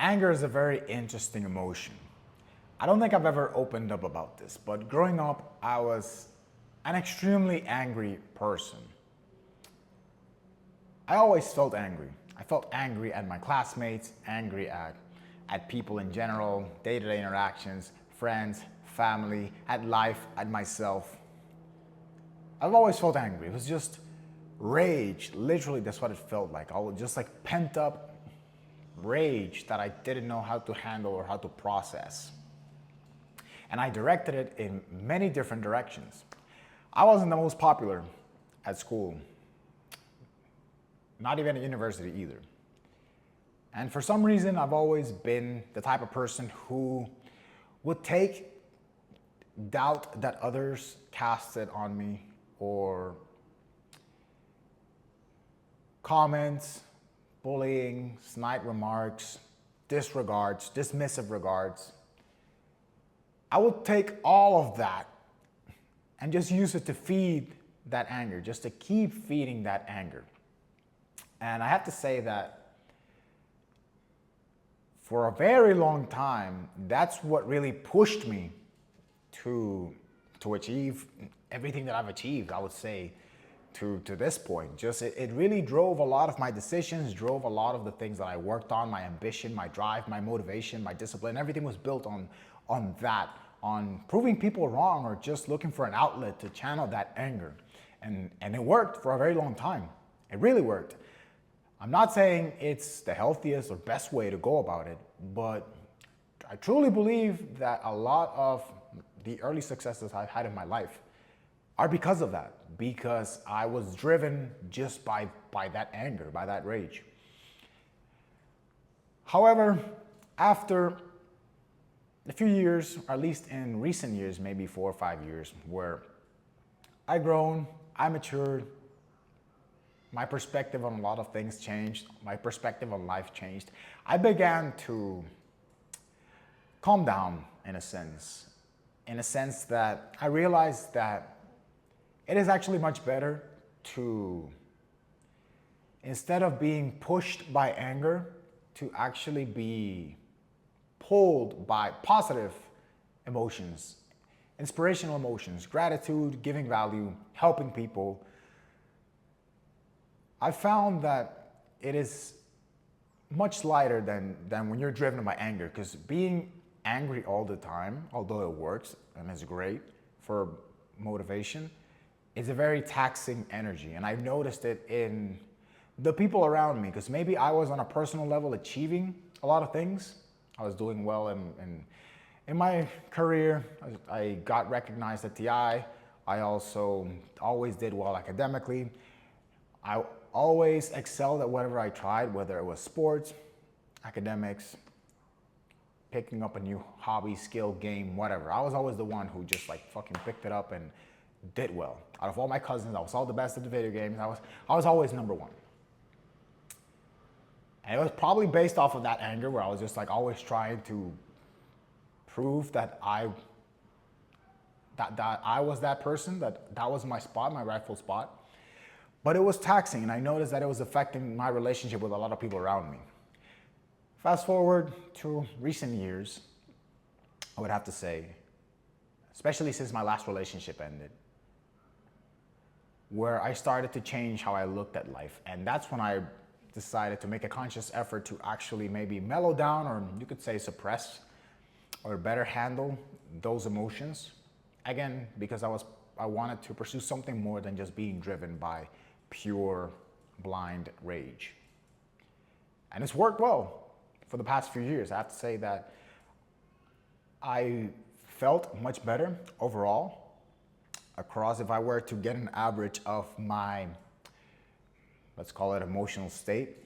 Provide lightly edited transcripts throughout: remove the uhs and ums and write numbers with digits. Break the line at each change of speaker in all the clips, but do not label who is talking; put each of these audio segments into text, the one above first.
Anger is a very interesting emotion. I don't think I've ever opened up about this, but growing up, I was an extremely angry person. I always felt angry. I felt angry at my classmates, angry at people in general, day-to-day interactions, friends, family, at life, at myself. I've always felt angry. It was just rage. Literally, that's what it felt like. I was just like pent up rage that I didn't know how to handle or how to process. And I directed it in many different directions. I wasn't the most popular at school, not even at university either. And for some reason, I've always been the type of person who would take doubt that others casted on me or comments, bullying, snide remarks, disregards, dismissive regards. I would take all of that and just use it to feed that anger, just to keep feeding that anger. And I have to say that for a very long time, that's what really pushed me to achieve everything that I've achieved, I would say, to this point. Just it really drove a lot of my decisions, drove a lot of the things that I worked on, my ambition, my drive, my motivation, my discipline. Everything was built on that, on proving people wrong or just looking for an outlet to channel that anger. And it worked for a very long time. It really worked. I'm not saying it's the healthiest or best way to go about it, but I truly believe that a lot of the early successes I've had in my life are because of that, because I was driven just by that anger, by that rage. However, after a few years, or at least in recent years, maybe 4 or 5 years, where I grown, I matured, my perspective on a lot of things changed, my perspective on life changed, I began to calm down in a sense that I realized that it is actually much better to, instead of being pushed by anger, to actually be pulled by positive emotions, inspirational emotions, gratitude, giving value, helping people. I found that it is much lighter than when you're driven by anger, because being angry all the time, although it works and is great for motivation, is a very taxing energy. And I've noticed it in the people around me, because maybe I was on a personal level achieving a lot of things. I was doing well in my career. I got recognized at TI. I also always did well academically. I always excelled at whatever I tried, whether it was sports, academics, picking up a new hobby, skill, game, whatever. I was always the one who just like fucking picked it up and did well. Out of all my cousins, I was all the best at the video games. I was always number one. And it was probably based off of that anger where I was just like always trying to prove that I was that person, that was my spot, my rightful spot. But it was taxing, and I noticed that it was affecting my relationship with a lot of people around me. Fast forward to recent years, I would have to say, especially since my last relationship ended, where I started to change how I looked at life. And that's when I decided to make a conscious effort to actually maybe mellow down, or you could say suppress, or better handle those emotions. Again, because I wanted to pursue something more than just being driven by pure blind rage. And it's worked well for the past few years. I have to say that I felt much better overall across, if I were to get an average of my, let's call it emotional state,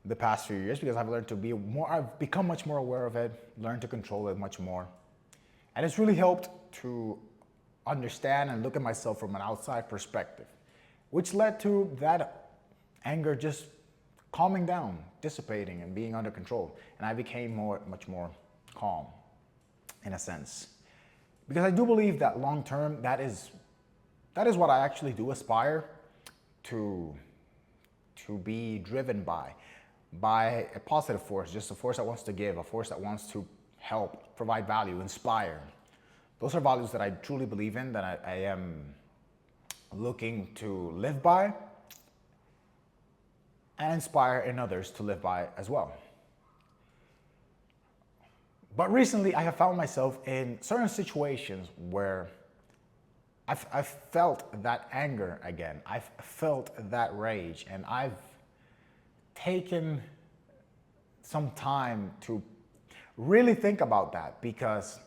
the past few years, because I've learned to be more, I've become much more aware of it, learned to control it much more. And it's really helped to understand and look at myself from an outside perspective, which led to that anger just calming down, dissipating, and being under control. And I became much more calm, in a sense. Because I do believe that long term, that is what I actually do aspire to be driven by. by a positive force, just a force that wants to give, a force that wants to help, provide value, inspire. Those are values that I truly believe in, that I am looking to live by and inspire in others to live by as well. But recently, I have found myself in certain situations where I've felt that anger again. I've felt that rage, and I've taken some time to really think about that, because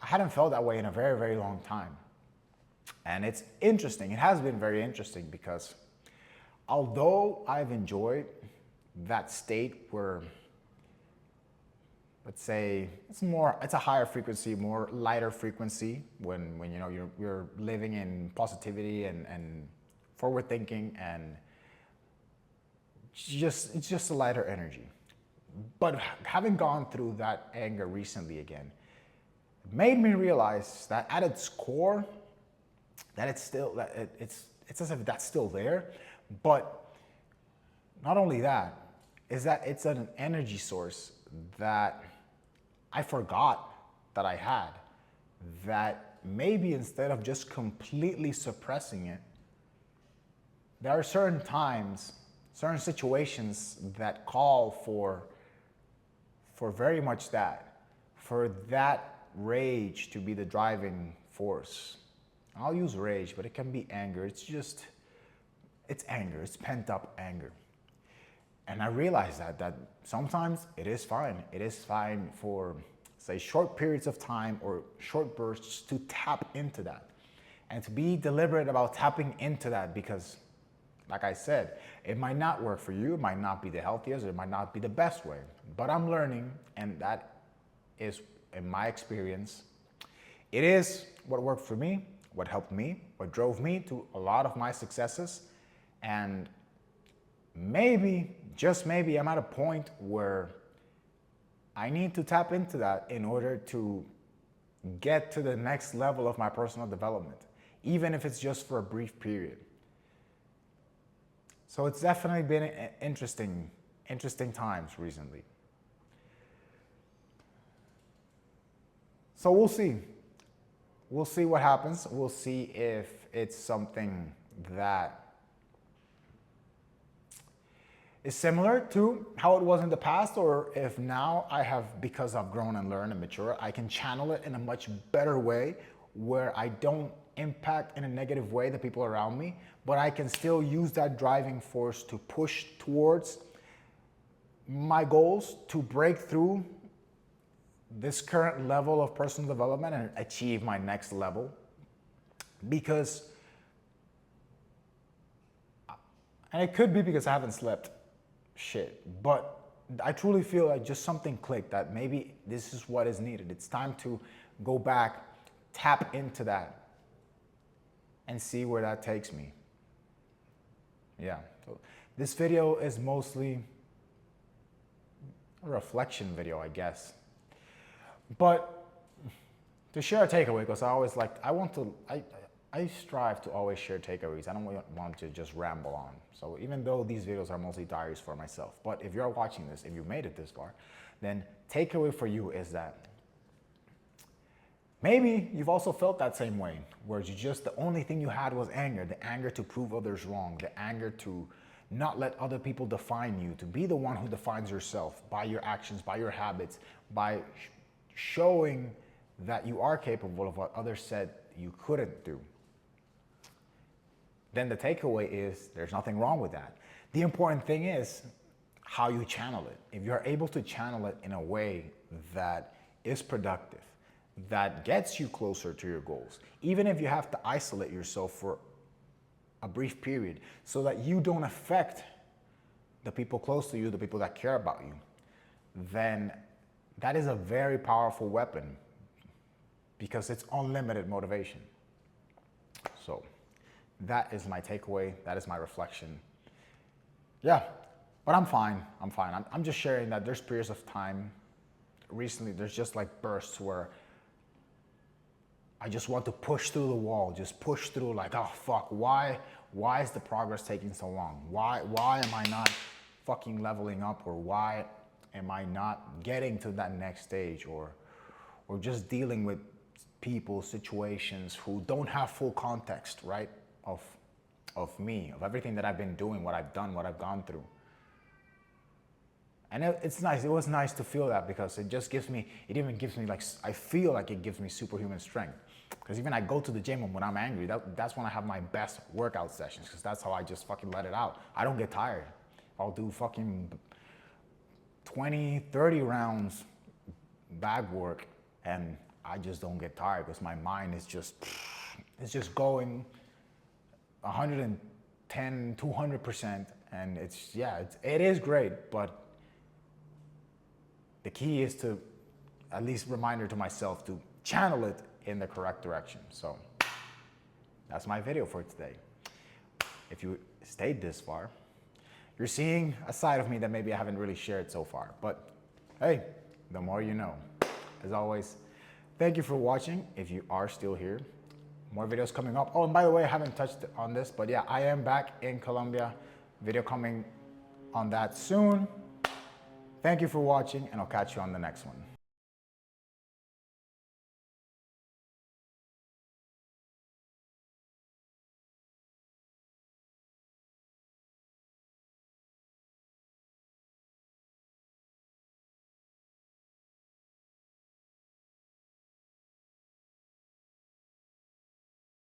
I hadn't felt that way in a very, very long time. And it's interesting. It has been very interesting because although I've enjoyed that state where, let's say, it's a higher frequency, more lighter frequency, when you know you're living in positivity and forward thinking, and it's just a lighter energy. But having gone through that anger recently again made me realize that at its core, that it's as if that's still there. But not only that, is that it's an energy source that I forgot that I had, that maybe instead of just completely suppressing it, there are certain times, certain situations that call for very much that, for that rage to be the driving force. I'll use rage, but it can be anger. It's anger, it's pent up anger. And I realize that sometimes it is fine. It is fine for, say, short periods of time or short bursts to tap into that and to be deliberate about tapping into that, because, like I said, it might not work for you. It might not be the healthiest, or it might not be the best way. But I'm learning, and that is, in my experience, it is what worked for me, what helped me, what drove me to a lot of my successes. And maybe, just maybe, I'm at a point where I need to tap into that in order to get to the next level of my personal development, even if it's just for a brief period. So it's definitely been interesting times recently. So we'll see. We'll see what happens. We'll see if it's something that is similar to how it was in the past, or if now I have, because I've grown and learned and matured, I can channel it in a much better way where I don't impact in a negative way the people around me, but I can still use that driving force to push towards my goals, to break through this current level of personal development and achieve my next level. Because, and it could be because I haven't slept shit, but I truly feel like just something clicked, that maybe this is what is needed. It's time to go back, tap into that, and see where that takes me. Yeah, so this video is mostly a reflection video, I guess. But to share a takeaway, because I strive to always share takeaways. I don't want to just ramble on. So even though these videos are mostly diaries for myself, but if you're watching this, if you made it this far, then takeaway for you is that maybe you've also felt that same way, where the only thing you had was anger, the anger to prove others wrong, the anger to not let other people define you, to be the one who defines yourself by your actions, by your habits, by showing that you are capable of what others said you couldn't do. Then the takeaway is there's nothing wrong with that. The important thing is how you channel it. If you're able to channel it in a way that is productive, that gets you closer to your goals, even if you have to isolate yourself for a brief period so that you don't affect the people close to you, the people that care about you, then that is a very powerful weapon, because it's unlimited motivation. So that is my takeaway. That is my reflection. Yeah, but I'm fine. I'm just sharing that there's periods of time recently, there's just like bursts where I just want to push through the wall, just push through, like, oh fuck, why is the progress taking so long? Why am I not fucking leveling up, or why am I not getting to that next stage, or just dealing with people, situations who don't have full context, right? Of me, of everything that I've been doing, what I've done, what I've gone through. And it's nice. It was nice to feel that, because it just gives me, it even gives me like, I feel like it gives me superhuman strength. Because even I go to the gym when I'm angry, that's when I have my best workout sessions, because that's how I just fucking let it out. I don't get tired. I'll do fucking 20, 30 rounds bag work, and I just don't get tired, because my mind is just, it's just going 110, 200%. And it's, yeah, it is great, but the key is to at least reminder to myself to channel it in the correct direction. So that's my video for today. If you stayed this far, you're seeing a side of me that maybe I haven't really shared so far. But hey, the more you know. As always, thank you for watching. If you are still here, more videos coming up. Oh, and by the way, I haven't touched on this, but yeah, I am back in Colombia. Video coming on that soon. Thank you for watching, and I'll catch you on the next one.